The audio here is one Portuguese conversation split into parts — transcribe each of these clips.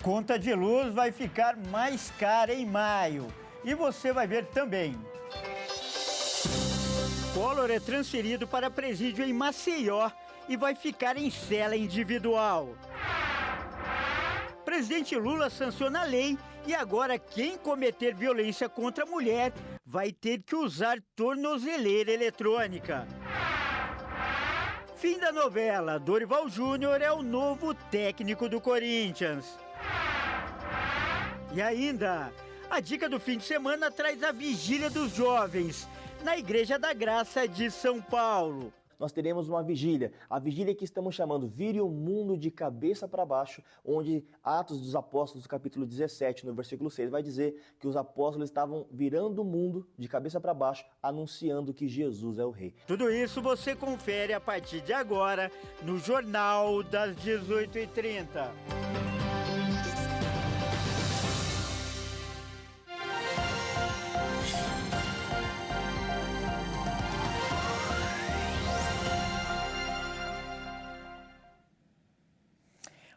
Conta de luz vai ficar mais cara em maio. E você vai ver também. Collor é transferido para presídio em Maceió e vai ficar em cela individual. Presidente Lula sanciona a lei e agora quem cometer violência contra a mulher vai ter que usar tornozeleira eletrônica. Fim da novela, Dorival Júnior é o novo técnico do Corinthians. E ainda, a dica do fim de semana traz a Vigília dos Jovens, na Igreja da Graça de São Paulo. Nós teremos uma vigília, a vigília que estamos chamando Vire o Mundo de Cabeça para Baixo, onde Atos dos Apóstolos, capítulo 17, no versículo 6, vai dizer que os apóstolos estavam virando o mundo de cabeça para baixo, anunciando que Jesus é o Rei. Tudo isso você confere a partir de agora no Jornal das 18h30.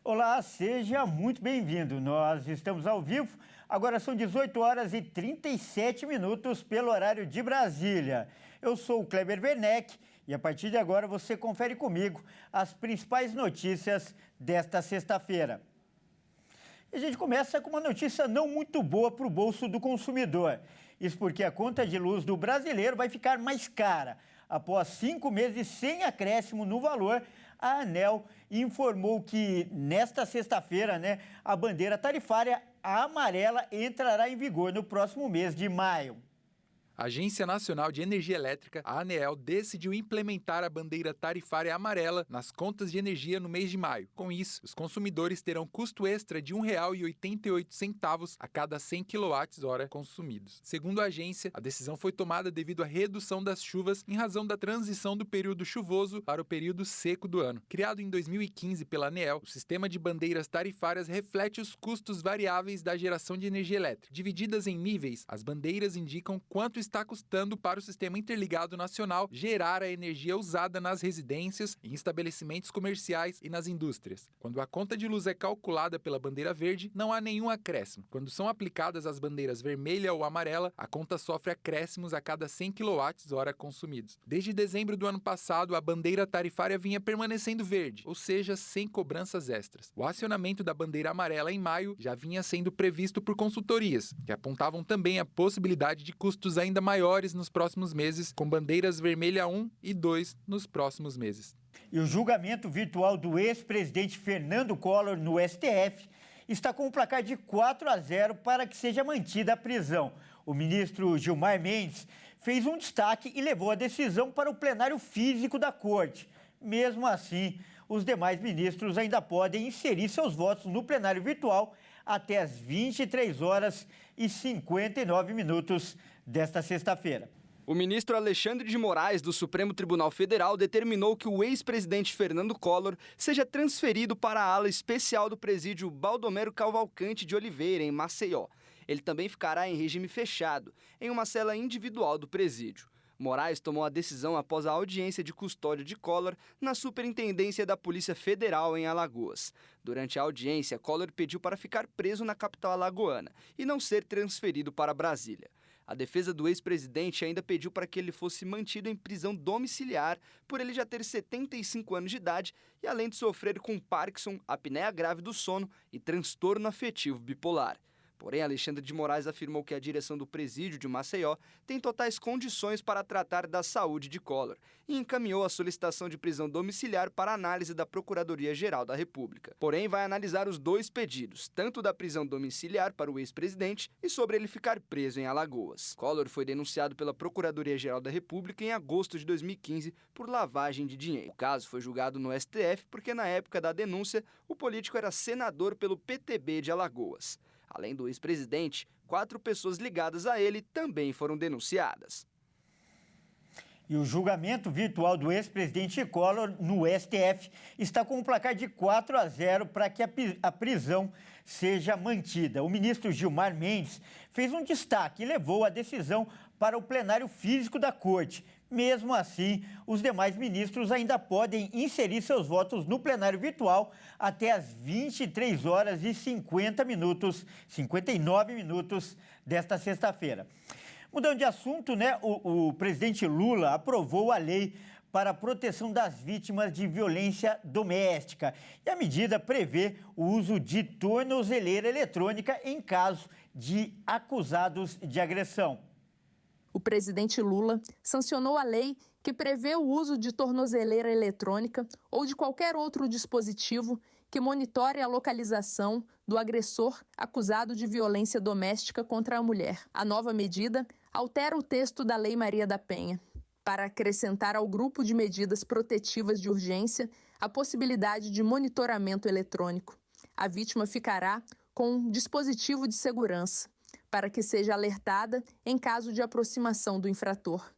Olá, seja muito bem-vindo. Nós estamos ao vivo, agora são 18 horas e 37 minutos pelo horário de Brasília. Eu sou o Kleber Werneck e a partir de agora você confere comigo as principais notícias desta sexta-feira. E a gente começa com uma notícia não muito boa para o bolso do consumidor. Isso porque a conta de luz do brasileiro vai ficar mais cara. Após 5 meses sem acréscimo no valor, a ANEEL informou que nesta sexta-feira, a bandeira tarifária amarela entrará em vigor no próximo mês de maio. A Agência Nacional de Energia Elétrica, a ANEEL, decidiu implementar a bandeira tarifária amarela nas contas de energia no mês de maio. Com isso, os consumidores terão custo extra de R$ 1,88 a cada 100 kWh consumidos. Segundo a agência, a decisão foi tomada devido à redução das chuvas em razão da transição do período chuvoso para o período seco do ano. Criado em 2015 pela ANEEL, o sistema de bandeiras tarifárias reflete os custos variáveis da geração de energia elétrica. Divididas em níveis, as bandeiras indicam quanto está custando para o Sistema Interligado Nacional gerar a energia usada nas residências, em estabelecimentos comerciais e nas indústrias. Quando a conta de luz é calculada pela bandeira verde, não há nenhum acréscimo. Quando são aplicadas as bandeiras vermelha ou amarela, a conta sofre acréscimos a cada 100 kWh consumidos. Desde dezembro do ano passado, a bandeira tarifária vinha permanecendo verde, ou seja, sem cobranças extras. O acionamento da bandeira amarela em maio já vinha sendo previsto por consultorias, que apontavam também a possibilidade de custos ainda maiores nos próximos meses, com bandeiras vermelha 1 e 2 nos próximos meses. E o julgamento virtual do ex-presidente Fernando Collor no STF está com um placar de 4-0 para que seja mantida a prisão. O ministro Gilmar Mendes fez um destaque e levou a decisão para o plenário físico da Corte. Mesmo assim, os demais ministros ainda podem inserir seus votos no plenário virtual até às 23 horas e 59 minutos desta sexta-feira. O ministro Alexandre de Moraes, do Supremo Tribunal Federal, determinou que o ex-presidente Fernando Collor seja transferido para a ala especial do presídio Baldomero Cavalcante de Oliveira, em Maceió. Ele também ficará em regime fechado, em uma cela individual do presídio. Moraes tomou a decisão após a audiência de custódia de Collor na Superintendência da Polícia Federal em Alagoas. Durante a audiência, Collor pediu para ficar preso na capital alagoana e não ser transferido para Brasília. A defesa do ex-presidente ainda pediu para que ele fosse mantido em prisão domiciliar por ele já ter 75 anos de idade e além de sofrer com Parkinson, apneia grave do sono e transtorno afetivo bipolar. Porém, Alexandre de Moraes afirmou que a direção do presídio de Maceió tem totais condições para tratar da saúde de Collor e encaminhou a solicitação de prisão domiciliar para análise da Procuradoria-Geral da República. Porém, vai analisar os dois pedidos, tanto da prisão domiciliar para o ex-presidente e sobre ele ficar preso em Alagoas. Collor foi denunciado pela Procuradoria-Geral da República em agosto de 2015 por lavagem de dinheiro. O caso foi julgado no STF porque, na época da denúncia, o político era senador pelo PTB de Alagoas. Além do ex-presidente, 4 pessoas ligadas a ele também foram denunciadas. E o julgamento virtual do ex-presidente Collor no STF está com um placar de 4-0 para que a prisão seja mantida. O ministro Gilmar Mendes fez um destaque e levou a decisão para o plenário físico da Corte. Mesmo assim, os demais ministros ainda podem inserir seus votos no plenário virtual até às 23 horas e 59 minutos desta sexta-feira. Mudando de assunto, né? O presidente Lula aprovou a lei para a proteção das vítimas de violência doméstica. E a medida prevê o uso de tornozeleira eletrônica em caso de acusados de agressão. O presidente Lula sancionou a lei que prevê o uso de tornozeleira eletrônica ou de qualquer outro dispositivo que monitore a localização do agressor acusado de violência doméstica contra a mulher. A nova medida altera o texto da Lei Maria da Penha para acrescentar ao grupo de medidas protetivas de urgência a possibilidade de monitoramento eletrônico. A vítima ficará com um dispositivo de segurança para que seja alertada em caso de aproximação do infrator.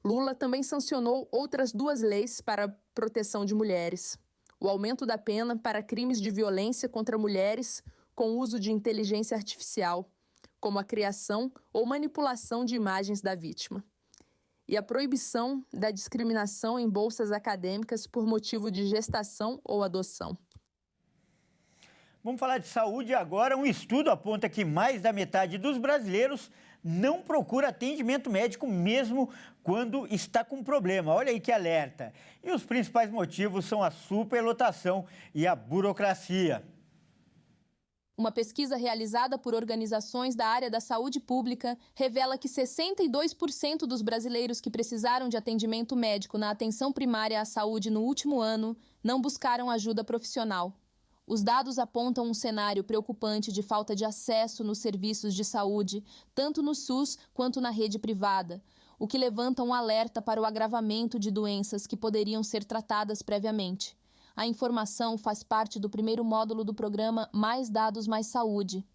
Lula também sancionou outras 2 leis para a proteção de mulheres. O aumento da pena para crimes de violência contra mulheres com uso de inteligência artificial, como a criação ou manipulação de imagens da vítima. E a proibição da discriminação em bolsas acadêmicas por motivo de gestação ou adoção. Vamos falar de saúde agora. Um estudo aponta que mais da metade dos brasileiros não procura atendimento médico mesmo quando está com problema. Olha aí que alerta. E os principais motivos são a superlotação e a burocracia. Uma pesquisa realizada por organizações da área da saúde pública revela que 62% dos brasileiros que precisaram de atendimento médico na atenção primária à saúde no último ano não buscaram ajuda profissional. Os dados apontam um cenário preocupante de falta de acesso nos serviços de saúde, tanto no SUS quanto na rede privada, o que levanta um alerta para o agravamento de doenças que poderiam ser tratadas previamente. A informação faz parte do primeiro módulo do programa Mais Dados, Mais Saúde.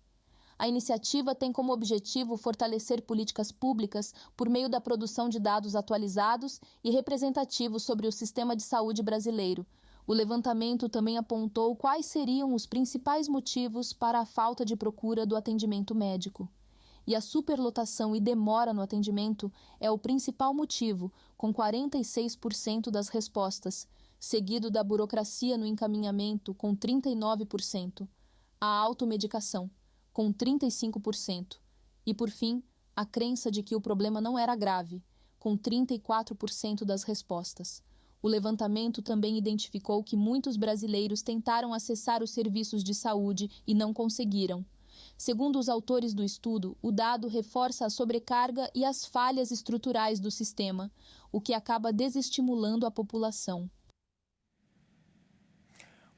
A iniciativa tem como objetivo fortalecer políticas públicas por meio da produção de dados atualizados e representativos sobre o sistema de saúde brasileiro. O levantamento também apontou quais seriam os principais motivos para a falta de procura do atendimento médico. E a superlotação e demora no atendimento é o principal motivo, com 46% das respostas, seguido da burocracia no encaminhamento, com 39%, a automedicação, com 35%, e, por fim, a crença de que o problema não era grave, com 34% das respostas. O levantamento também identificou que muitos brasileiros tentaram acessar os serviços de saúde e não conseguiram. Segundo os autores do estudo, o dado reforça a sobrecarga e as falhas estruturais do sistema, o que acaba desestimulando a população.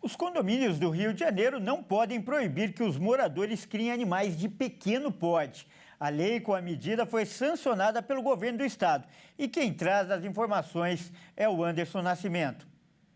Os condomínios do Rio de Janeiro não podem proibir que os moradores criem animais de pequeno porte. A lei com a medida foi sancionada pelo governo do estado. E quem traz as informações é o Anderson Nascimento.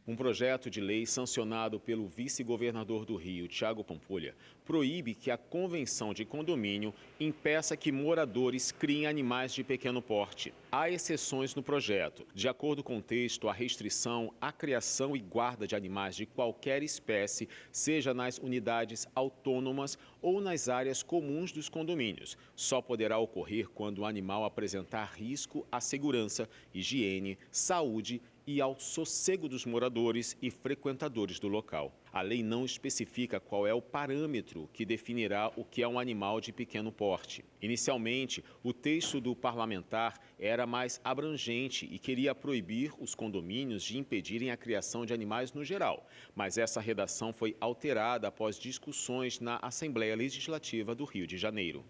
Um projeto de lei sancionado pelo vice-governador do Rio, Thiago Pampulha, proíbe que a convenção de condomínio impeça que moradores criem animais de pequeno porte. Há exceções no projeto. De acordo com o texto, a restrição à criação e guarda de animais de qualquer espécie, seja nas unidades autônomas ou nas áreas comuns dos condomínios, só poderá ocorrer quando o animal apresentar risco à segurança, higiene, saúde e ao sossego dos moradores e frequentadores do local. A lei não especifica qual é o parâmetro que definirá o que é um animal de pequeno porte. Inicialmente, o texto do parlamentar era mais abrangente e queria proibir os condomínios de impedirem a criação de animais no geral, mas essa redação foi alterada após discussões na Assembleia Legislativa do Rio de Janeiro.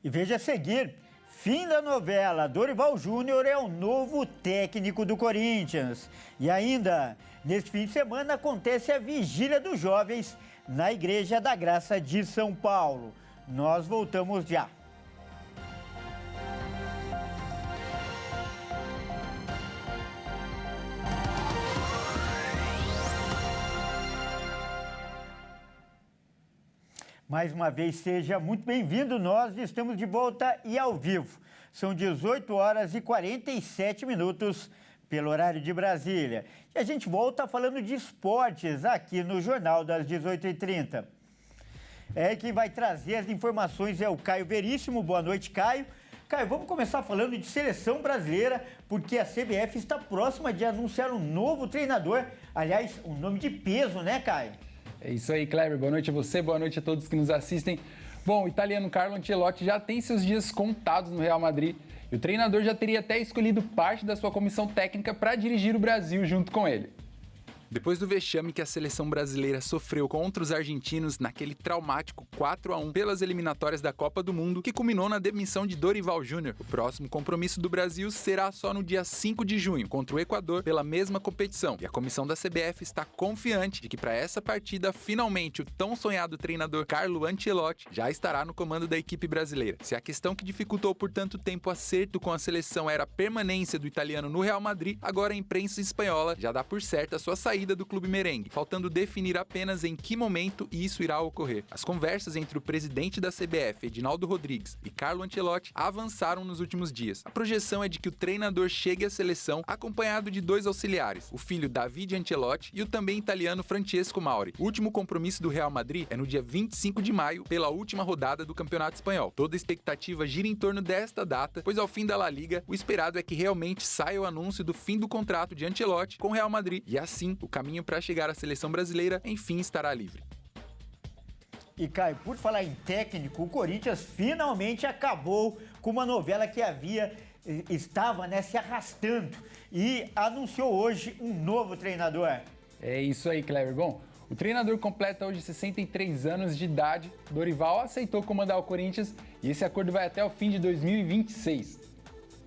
E veja a seguir. Fim da novela, Dorival Júnior é o novo técnico do Corinthians. E ainda, neste fim de semana, acontece a Vigília dos Jovens na Igreja da Graça de São Paulo. Nós voltamos já. Mais uma vez, seja muito bem-vindo. Nós estamos de volta e ao vivo. São 18 horas e 47 minutos pelo horário de Brasília. E a gente volta falando de esportes aqui no Jornal das 18h30. Quem vai trazer as informações é o Caio Veríssimo. Boa noite, Caio. Caio, vamos começar falando de seleção brasileira, porque a CBF está próxima de anunciar um novo treinador. Aliás, um nome de peso, né, Caio? É isso aí, Kleber. Boa noite a você, boa noite a todos que nos assistem. Bom, o italiano Carlo Ancelotti já tem seus dias contados no Real Madrid e o treinador já teria até escolhido parte da sua comissão técnica para dirigir o Brasil junto com ele. Depois do vexame que a seleção brasileira sofreu contra os argentinos naquele traumático 4-1 pelas eliminatórias da Copa do Mundo, que culminou na demissão de Dorival Júnior, o próximo compromisso do Brasil será só no dia 5 de junho, contra o Equador, pela mesma competição. E a comissão da CBF está confiante de que para essa partida, finalmente, o tão sonhado treinador Carlo Ancelotti já estará no comando da equipe brasileira. Se a questão que dificultou por tanto tempo o acerto com a seleção era a permanência do italiano no Real Madrid, agora a imprensa espanhola já dá por certa a sua saída do clube merengue, faltando definir apenas em que momento isso irá ocorrer. As conversas entre o presidente da CBF, Edinaldo Rodrigues, e Carlo Ancelotti avançaram nos últimos dias. A projeção é de que o treinador chegue à seleção acompanhado de 2 auxiliares, o filho Davide Ancelotti e o também italiano Francesco Mauri. O último compromisso do Real Madrid é no dia 25 de maio, pela última rodada do Campeonato Espanhol. Toda a expectativa gira em torno desta data, pois ao fim da La Liga, o esperado é que realmente saia o anúncio do fim do contrato de Ancelotti com o Real Madrid, e assim o caminho para chegar à seleção brasileira enfim estará livre. E Caio, por falar em técnico, o Corinthians finalmente acabou com uma novela que estava se arrastando e anunciou hoje um novo treinador. É isso aí, Kleber. Bom, o treinador completa hoje 63 anos de idade. Dorival aceitou comandar o Corinthians e esse acordo vai até o fim de 2026.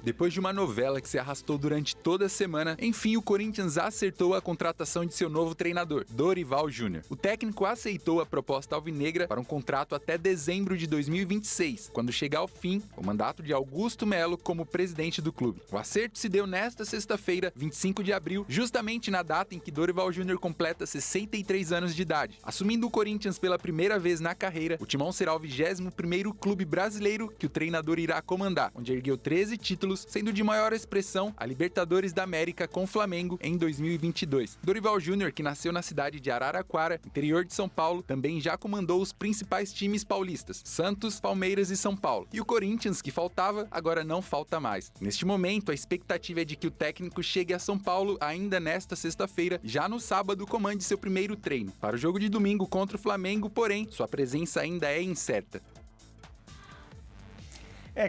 Depois de uma novela que se arrastou durante toda a semana, enfim o Corinthians acertou a contratação de seu novo treinador, Dorival Júnior. O técnico aceitou a proposta alvinegra para um contrato até dezembro de 2026, quando chegar ao fim o mandato de Augusto Melo como presidente do clube. O acerto se deu nesta sexta-feira, 25 de abril, justamente na data em que Dorival Júnior completa 63 anos de idade. Assumindo o Corinthians pela primeira vez na carreira, o Timão será o 21º clube brasileiro que o treinador irá comandar, onde ergueu 13 títulos, sendo de maior expressão a Libertadores da América com o Flamengo em 2022. Dorival Júnior, que nasceu na cidade de Araraquara, interior de São Paulo, também já comandou os principais times paulistas, Santos, Palmeiras e São Paulo. E o Corinthians, que faltava, agora não falta mais. Neste momento, a expectativa é de que o técnico chegue a São Paulo ainda nesta sexta-feira, já no sábado comande seu primeiro treino. Para o jogo de domingo contra o Flamengo, porém, sua presença ainda é incerta.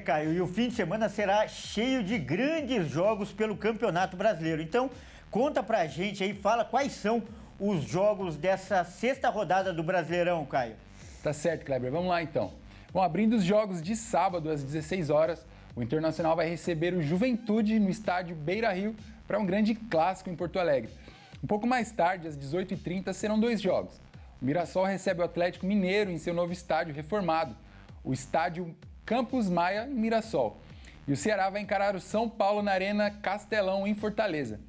Caio, e o fim de semana será cheio de grandes jogos pelo Campeonato Brasileiro. Então, conta pra gente aí, fala quais são os jogos dessa sexta rodada do Brasileirão, Caio. Tá certo, Kleber. Vamos lá, então. Bom, abrindo os jogos de sábado às 16 horas, o Internacional vai receber o Juventude no estádio Beira-Rio para um grande clássico em Porto Alegre. Um pouco mais tarde, às 18h30, serão 2 jogos. O Mirassol recebe o Atlético Mineiro em seu novo estádio reformado, o estádio Campos Maia, em Mirassol. E o Ceará vai encarar o São Paulo na Arena Castelão, em Fortaleza.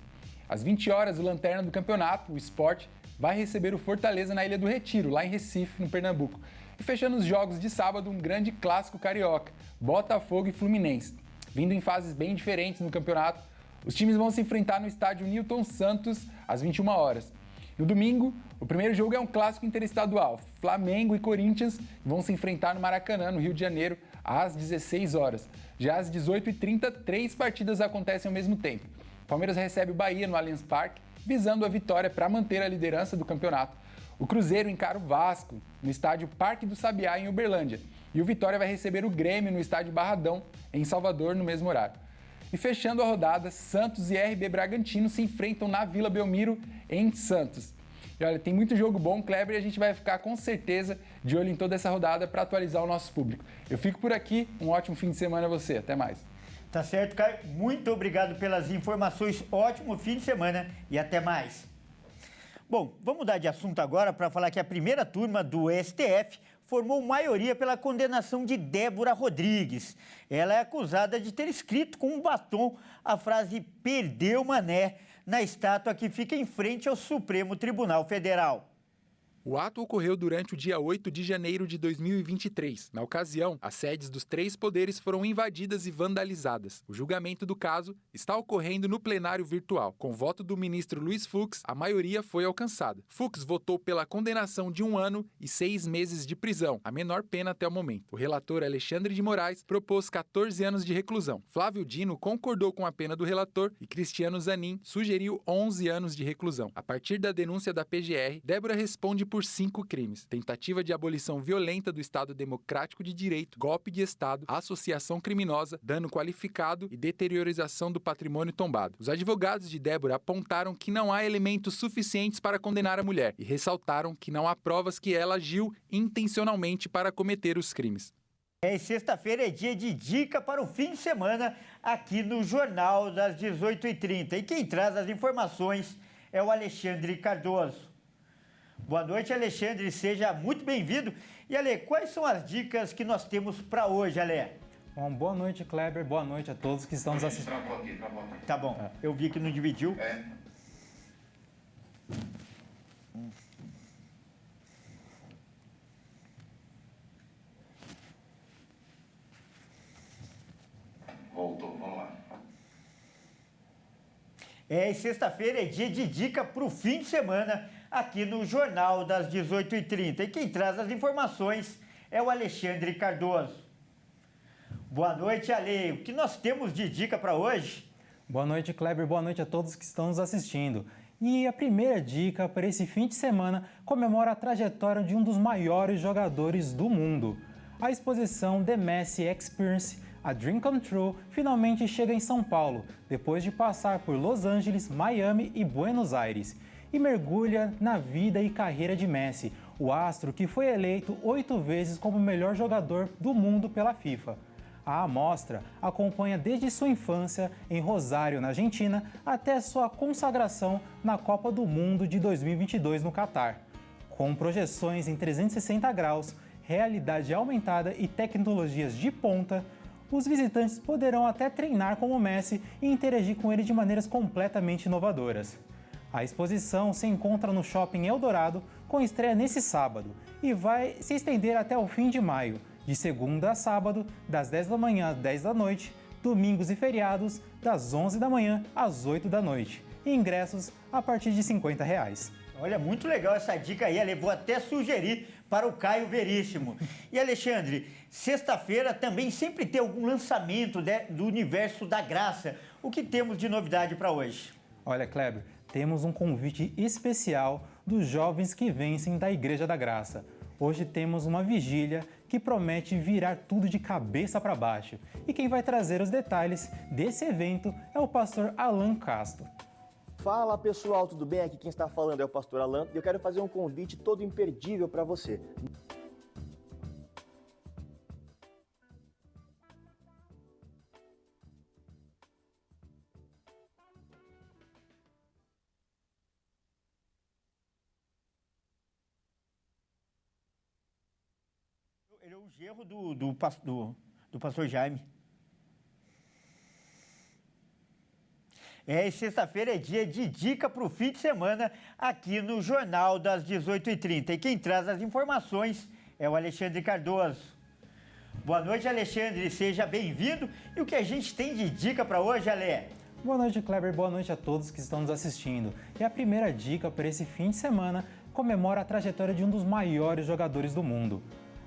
Às 20 horas, o lanterna do campeonato, o Sport, vai receber o Fortaleza na Ilha do Retiro, lá em Recife, no Pernambuco. E fechando os jogos de sábado, um grande clássico carioca, Botafogo e Fluminense. Vindo em fases bem diferentes no campeonato, os times vão se enfrentar no estádio Newton Santos, às 21 horas. No domingo, o primeiro jogo é um clássico interestadual. Flamengo e Corinthians vão se enfrentar no Maracanã, no Rio de Janeiro, às 16 horas. Já às 18h30, 3 partidas acontecem ao mesmo tempo. O Palmeiras recebe o Bahia no Allianz Parque, visando a vitória para manter a liderança do campeonato. O Cruzeiro encara o Vasco no estádio Parque do Sabiá, em Uberlândia. E o Vitória vai receber o Grêmio no estádio Barradão, em Salvador, no mesmo horário. E fechando a rodada, Santos e RB Bragantino se enfrentam na Vila Belmiro, em Santos. E olha, tem muito jogo bom, Kleber, e a gente vai ficar com certeza de olho em toda essa rodada para atualizar o nosso público. Eu fico por aqui, um ótimo fim de semana a você, até mais. Tá certo, Caio. Muito obrigado pelas informações, ótimo fim de semana e até mais. Bom, vamos mudar de assunto agora para falar que a primeira turma do STF formou maioria pela condenação de Débora Rodrigues. Ela é acusada de ter escrito com um batom a frase "perdeu, mané", na estátua que fica em frente ao Supremo Tribunal Federal. O ato ocorreu durante o dia 8 de janeiro de 2023. Na ocasião, as sedes dos 3 poderes foram invadidas e vandalizadas. O julgamento do caso está ocorrendo no plenário virtual. Com o voto do ministro Luiz Fux, a maioria foi alcançada. Fux votou pela condenação de 1 ano e 6 meses de prisão, a menor pena até o momento. O relator Alexandre de Moraes propôs 14 anos de reclusão. Flávio Dino concordou com a pena do relator e Cristiano Zanin sugeriu 11 anos de reclusão. A partir da denúncia da PGR, Débora responde por 5 crimes: tentativa de abolição violenta do Estado Democrático de Direito, golpe de Estado, associação criminosa, dano qualificado e deteriorização do patrimônio tombado. Os advogados de Débora apontaram que não há elementos suficientes para condenar a mulher e ressaltaram que não há provas que ela agiu intencionalmente para cometer os crimes. Sexta-feira é dia de dica para o fim de semana aqui no Jornal das 18h30. E quem traz as informações é o Alexandre Cardoso. Boa noite, Alexandre, seja muito bem-vindo. E, Ale, quais são as dicas que nós temos para hoje, Ale? Bom, boa noite, Kleber, boa noite a todos que estão nos assistindo. Tá bom, eu vi que não dividiu. Voltou, vamos lá. Sexta-feira é dia de dica para o fim de semana aqui no Jornal das 18h30. E quem traz as informações é o Alexandre Cardoso. Boa noite, Ale. O que nós temos de dica para hoje? Boa noite, Kleber. Boa noite a todos que estão nos assistindo. E a primeira dica para esse fim de semana comemora a trajetória de um dos maiores jogadores do mundo. A exposição The Messi Experience, a Dream Come True, finalmente chega em São Paulo, depois de passar por Los Angeles, Miami e Buenos Aires, e mergulha na vida e carreira de Messi, o astro que foi eleito 8 vezes como o melhor jogador do mundo pela FIFA. A amostra acompanha desde sua infância em Rosário, na Argentina, até sua consagração na Copa do Mundo de 2022 no Catar. Com projeções em 360 graus, realidade aumentada e tecnologias de ponta, os visitantes poderão até treinar como Messi e interagir com ele de maneiras completamente inovadoras. A exposição se encontra no Shopping Eldorado, com estreia nesse sábado, e vai se estender até o fim de maio, de segunda a sábado, das 10 da manhã às 10 da noite, domingos e feriados, das 11 da manhã às 8 da noite, e ingressos a partir de R$ 50. Olha, muito legal essa dica aí, Ale. Vou até sugerir para o Caio Veríssimo. E, Alexandre, sexta-feira também sempre tem algum lançamento do universo da graça. O que temos de novidade para hoje? Olha, Kleber, temos um convite especial dos jovens que vencem da Igreja da Graça. Hoje temos uma vigília que promete virar tudo de cabeça para baixo. E quem vai trazer os detalhes desse evento é o pastor Alan Castro. Fala pessoal, tudo bem? Aqui quem está falando é o pastor Alan e eu quero fazer um convite todo imperdível para você. Ele é o genro do pastor Jaime. Sexta-feira é dia de dica para o fim de semana aqui no Jornal das 18h30. E quem traz as informações é o Alexandre Cardoso. Boa noite, Alexandre. Seja bem-vindo. E o que a gente tem de dica para hoje, Ale? Boa noite, Kleber. Boa noite a todos que estão nos assistindo. E a primeira dica para esse fim de semana comemora a trajetória de um dos maiores jogadores do mundo.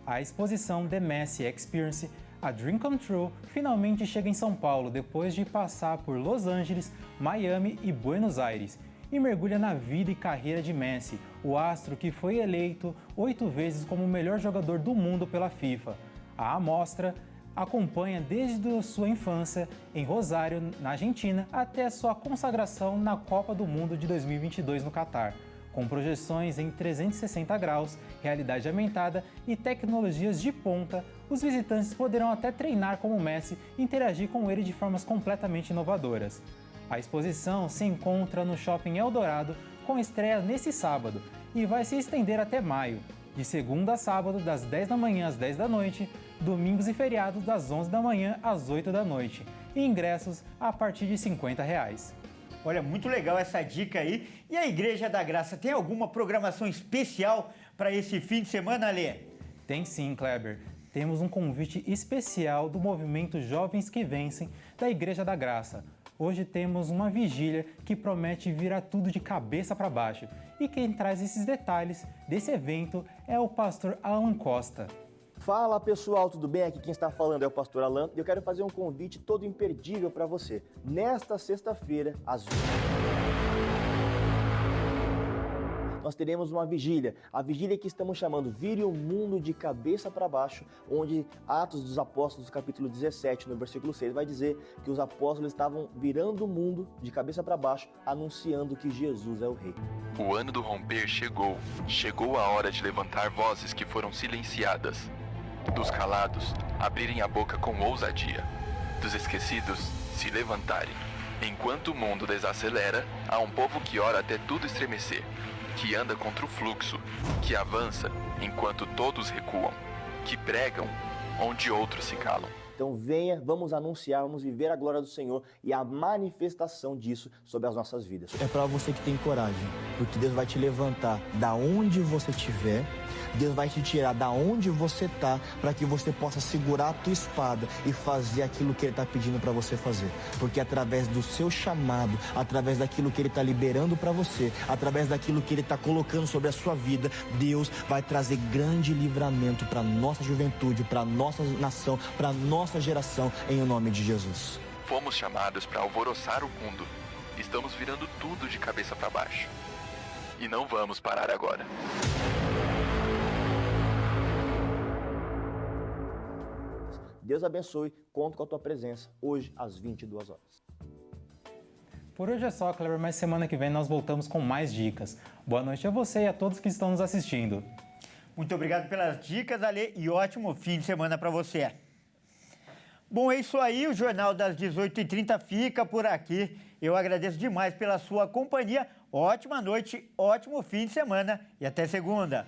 A exposição The Messi Experience, a Dream Come True, finalmente chega em São Paulo depois de passar por Los Angeles, Miami e Buenos Aires, e mergulha na vida e carreira de Messi, o astro que foi eleito 8 vezes como o melhor jogador do mundo pela FIFA. A amostra acompanha desde sua infância em Rosário, na Argentina, até sua consagração na Copa do Mundo de 2022 no Catar. Com projeções em 360 graus, realidade aumentada e tecnologias de ponta, os visitantes poderão até treinar como Messi e interagir com ele de formas completamente inovadoras. A exposição se encontra no Shopping Eldorado, com estreia nesse sábado, e vai se estender até maio, de segunda a sábado, das 10 da manhã às 10 da noite, domingos e feriados das 11 da manhã às 8 da noite, e ingressos a partir de R$ 50. Olha, muito legal essa dica aí. E a Igreja da Graça tem alguma programação especial para esse fim de semana, Alê? Tem sim, Kleber. Temos um convite especial do movimento Jovens que Vencem, da Igreja da Graça. Hoje temos uma vigília que promete virar tudo de cabeça para baixo. E quem traz esses detalhes desse evento é o pastor Alan Costa. Fala pessoal, tudo bem? Aqui quem está falando é o pastor Alan e eu quero fazer um convite todo imperdível para você. Nesta sexta-feira, às 20h, nós teremos uma vigília. A vigília que estamos chamando Vire o Mundo de Cabeça para Baixo, onde Atos dos Apóstolos, capítulo 17, no versículo 6, vai dizer que os apóstolos estavam virando o mundo de cabeça para baixo, anunciando que Jesus é o Rei. O ano do romper chegou. Chegou a hora de levantar vozes que foram silenciadas. Dos calados, abrirem a boca com ousadia. Dos esquecidos, se levantarem. Enquanto o mundo desacelera, há um povo que ora até tudo estremecer, que anda contra o fluxo, que avança enquanto todos recuam, que pregam onde outros se calam. Então venha, vamos anunciar, vamos viver a glória do Senhor e a manifestação disso sobre as nossas vidas. É para você que tem coragem, porque Deus vai te levantar da onde você estiver, Deus vai te tirar da onde você está, para que você possa segurar a tua espada e fazer aquilo que Ele está pedindo para você fazer. Porque através do seu chamado, através daquilo que Ele está liberando para você, através daquilo que Ele está colocando sobre a sua vida, Deus vai trazer grande livramento para nossa juventude, para nossa nação, para nossa geração, em o nome de Jesus. Fomos chamados para alvoroçar o mundo. Estamos virando tudo de cabeça para baixo. E não vamos parar agora. Deus abençoe, conto com a tua presença hoje às 22 horas. Por hoje é só, Kleber, mas semana que vem nós voltamos com mais dicas. Boa noite a você e a todos que estão nos assistindo. Muito obrigado pelas dicas, Alê, e ótimo fim de semana para você. Bom, é isso aí, o Jornal das 18h30 fica por aqui. Eu agradeço demais pela sua companhia. Ótima noite, ótimo fim de semana e até segunda.